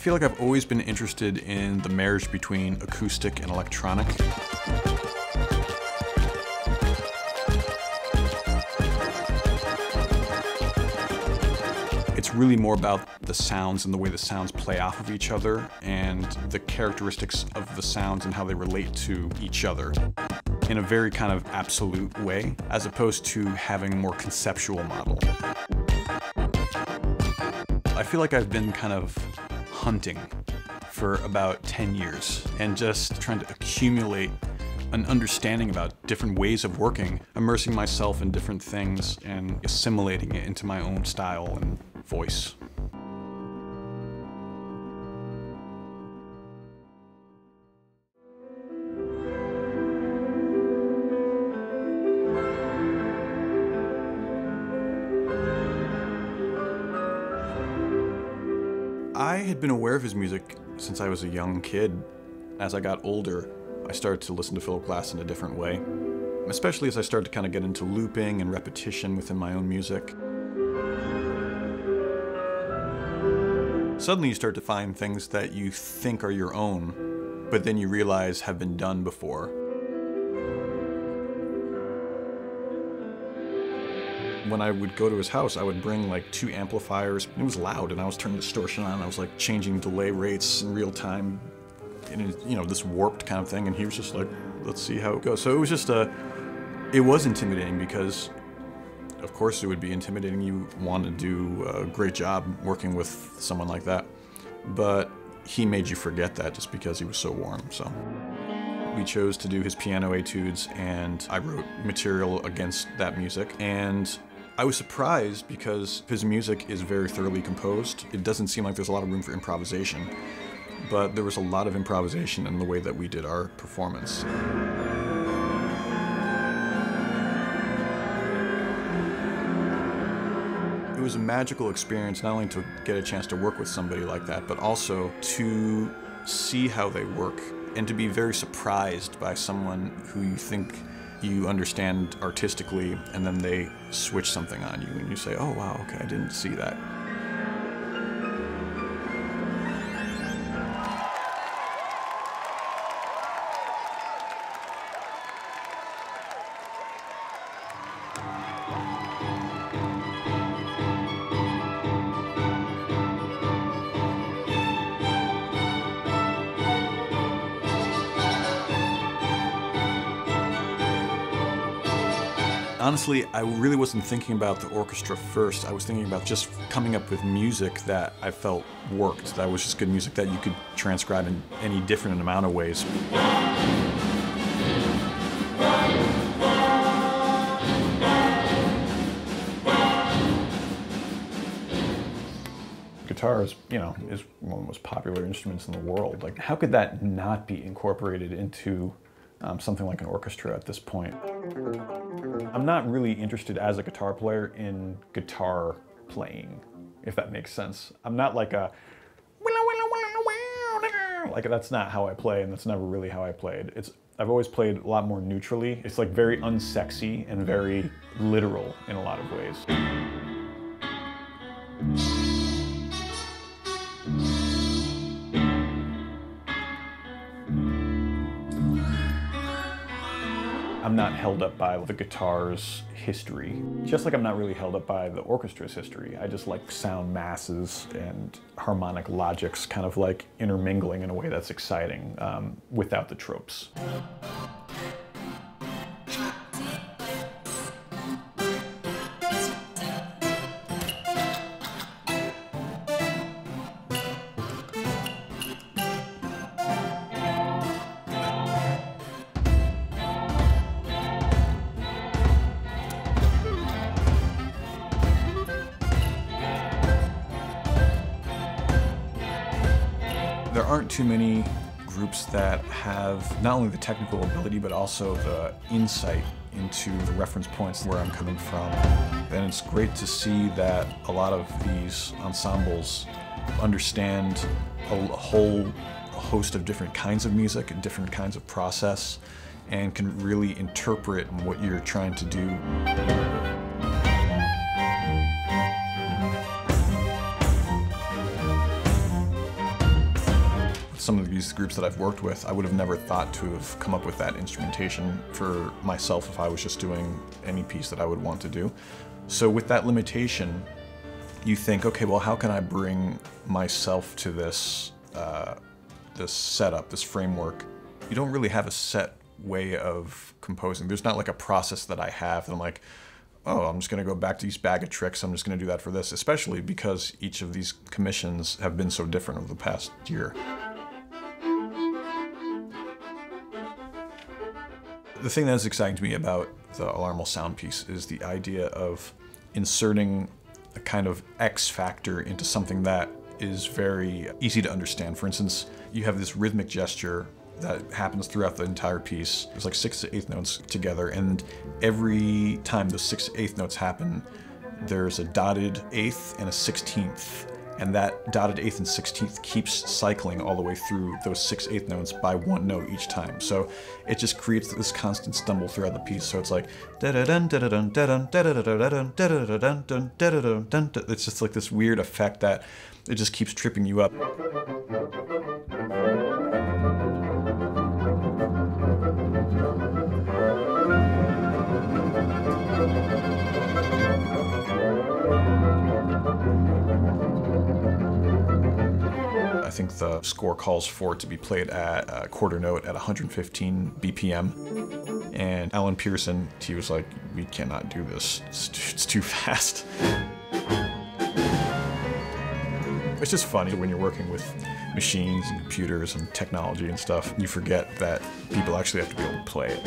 feel like I've always been interested in the marriage between acoustic and electronic. It's really more about the sounds and the way the sounds play off of each other and the characteristics of the sounds and how they relate to each other in a very kind of absolute way, as opposed to having a more conceptual model. I feel like I've been kind of hunting for about 10 years and just trying to accumulate an understanding about different ways of working, immersing myself in different things and assimilating it into my own style and voice. I had been aware of his music since I was a young kid. As I got older, I started to listen to Philip Glass in a different way, especially as I started to kind of get into looping and repetition within my own music. Suddenly you start to find things that you think are your own, but then you realize have been done before. When I would go to his house, I would bring like 2 amplifiers. It was loud, and I was turning distortion on. I was like changing delay rates in real time, in, you know, this warped kind of thing. And he was just like, let's see how it goes. So it was just it was intimidating because, of course, it would be intimidating. You want to do a great job working with someone like that, but he made you forget that just because he was so warm. So we chose to do his piano etudes, and I wrote material against that music. And I was surprised because his music is very thoroughly composed. It doesn't seem like there's a lot of room for improvisation, but there was a lot of improvisation in the way that we did our performance. It was a magical experience, not only to get a chance to work with somebody like that, but also to see how they work and to be very surprised by someone who you think you understand artistically, and then they switch something on you and you say, oh wow, okay, I didn't see that. Honestly, I really wasn't thinking about the orchestra first. I was thinking about just coming up with music that I felt worked, that was just good music that you could transcribe in any different amount of ways. Guitar is, you know, is one of the most popular instruments in the world. Like, how could that not be incorporated into something like an orchestra at this point? I'm not really interested as a guitar player in guitar playing, if that makes sense. I'm not like a like, that's not how I play, and that's never really how I played. I've always played a lot more neutrally. It's like very unsexy and very literal in a lot of ways. I'm not held up by the guitar's history, just like I'm not really held up by the orchestra's history. I just like sound masses and harmonic logics kind of like intermingling in a way that's exciting without the tropes. There aren't too many groups that have not only the technical ability, but also the insight into the reference points where I'm coming from. And it's great to see that a lot of these ensembles understand a whole host of different kinds of music and different kinds of process, and can really interpret what you're trying to do. these groups that I've worked with, I would have never thought to have come up with that instrumentation for myself if I was just doing any piece that I would want to do. So with that limitation, you think, okay, well, how can I bring myself to this, this setup, this framework? You don't really have a set way of composing. There's not like a process that I have that I'm like, oh, I'm just gonna go back to these bag of tricks, I'm just gonna do that for this, especially because each of these commissions have been so different over the past year. The thing that is exciting to me about the Alarmal sound piece is the idea of inserting a kind of X factor into something that is very easy to understand. For instance, you have this rhythmic gesture that happens throughout the entire piece. There's like 6 to 8 notes together, and every time those 6 to 8 notes happen, there's a dotted 8th and a 16th. And that dotted 8th and 16th keeps cycling all the way through those 6 8 notes by 1 note each time. So it just creates this constant stumble throughout the piece. So it's like it's just like this weird effect that it just keeps tripping you up. I think the score calls for it to be played at a quarter note at 115 BPM. And Alan Pearson, he was like, we cannot do this, it's too fast. It's just funny when you're working with machines and computers and technology and stuff, you forget that people actually have to be able to play it.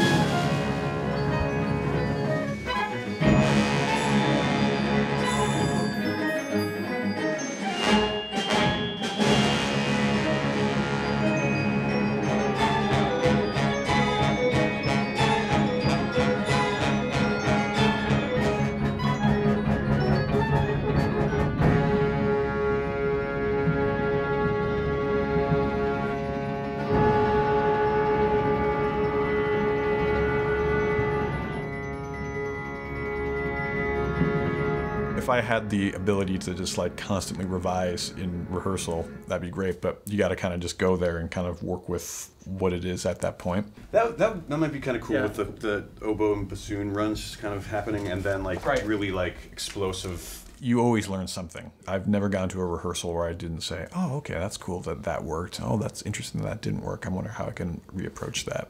If I had the ability to just like constantly revise in rehearsal, that'd be great, but you gotta kind of just go there and kind of work with what it is at that point. That might be kind of cool, yeah, with the oboe and bassoon runs kind of happening, and then like really like explosive. You always learn something. I've never gone to a rehearsal where I didn't say, oh, okay, that's cool that that worked. Oh, that's interesting that didn't work. I wonder how I can reapproach that.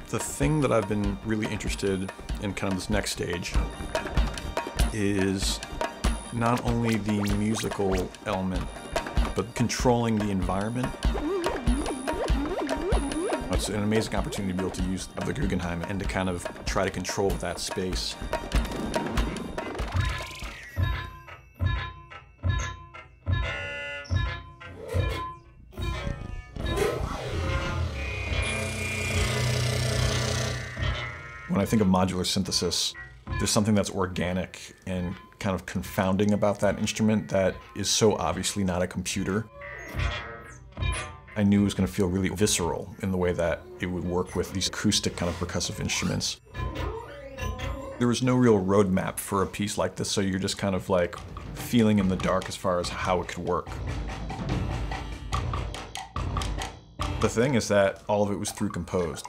The thing that I've been really interested in kind of this next stage is not only the musical element, but controlling the environment. It's an amazing opportunity to be able to use the Guggenheim and to kind of try to control that space. When I think of modular synthesis, there's something that's organic and kind of confounding about that instrument that is so obviously not a computer. I knew it was going to feel really visceral in the way that it would work with these acoustic kind of percussive instruments. There was no real roadmap for a piece like this, so you're just kind of like feeling in the dark as far as how it could work. The thing is that all of it was through composed.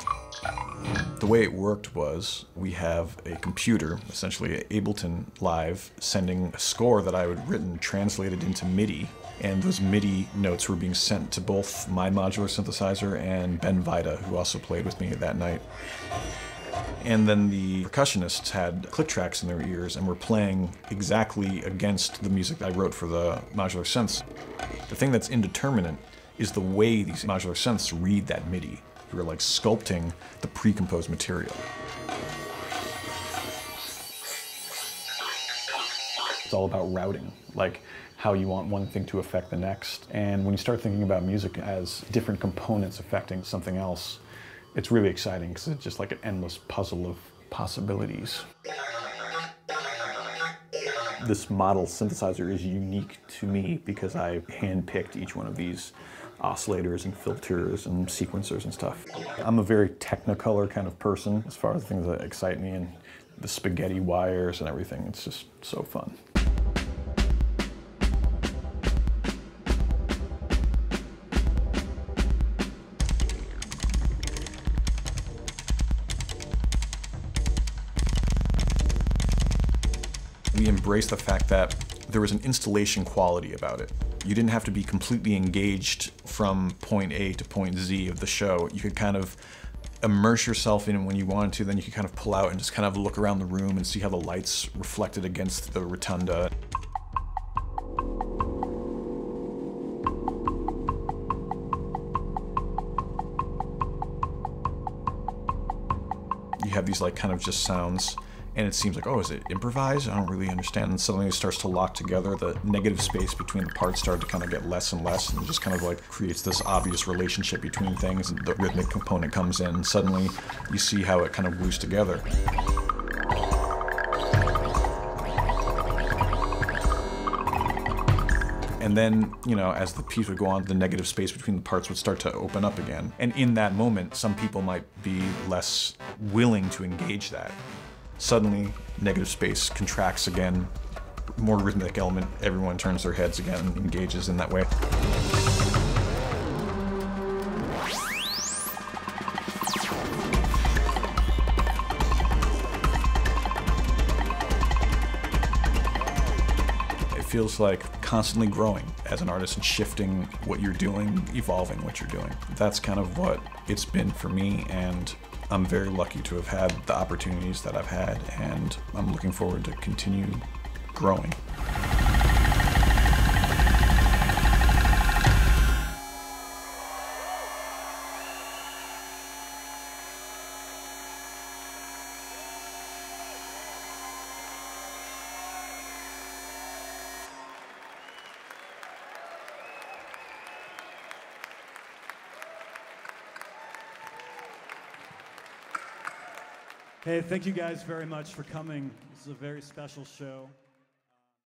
The way it worked was we have a computer, essentially Ableton Live, sending a score that I had written translated into MIDI, and those MIDI notes were being sent to both my modular synthesizer and Ben Vida, who also played with me that night. And then the percussionists had click tracks in their ears and were playing exactly against the music I wrote for the modular synths. The thing that's indeterminate is the way these modular synths read that MIDI. You were like sculpting the pre-composed material. It's all about routing, like how you want one thing to affect the next. And when you start thinking about music as different components affecting something else, it's really exciting because it's just like an endless puzzle of possibilities. This model synthesizer is unique to me because I handpicked each one of these oscillators and filters and sequencers and stuff. I'm a very technicolor kind of person as far as things that excite me, and the spaghetti wires and everything. It's just so fun. We embraced the fact that there was an installation quality about it. You didn't have to be completely engaged from point A to point Z of the show. You could kind of immerse yourself in it when you wanted to, then you could kind of pull out and just kind of look around the room and see how the lights reflected against the rotunda. You have these like kind of just sounds, and it seems like, oh, is it improvised? I don't really understand. And suddenly it starts to lock together. The negative space between the parts start to kind of get less and less, and it just kind of like creates this obvious relationship between things. And the rhythmic component comes in, and suddenly you see how it kind of glues together. And then, you know, as the piece would go on, the negative space between the parts would start to open up again. And in that moment, some people might be less willing to engage that. Suddenly, negative space contracts again, more rhythmic element, everyone turns their heads again and engages in that way. It feels like constantly growing as an artist and shifting what you're doing, evolving what you're doing. That's kind of what it's been for me, and I'm very lucky to have had the opportunities that I've had, and I'm looking forward to continue growing. Hey, thank you guys very much for coming. This is a very special show.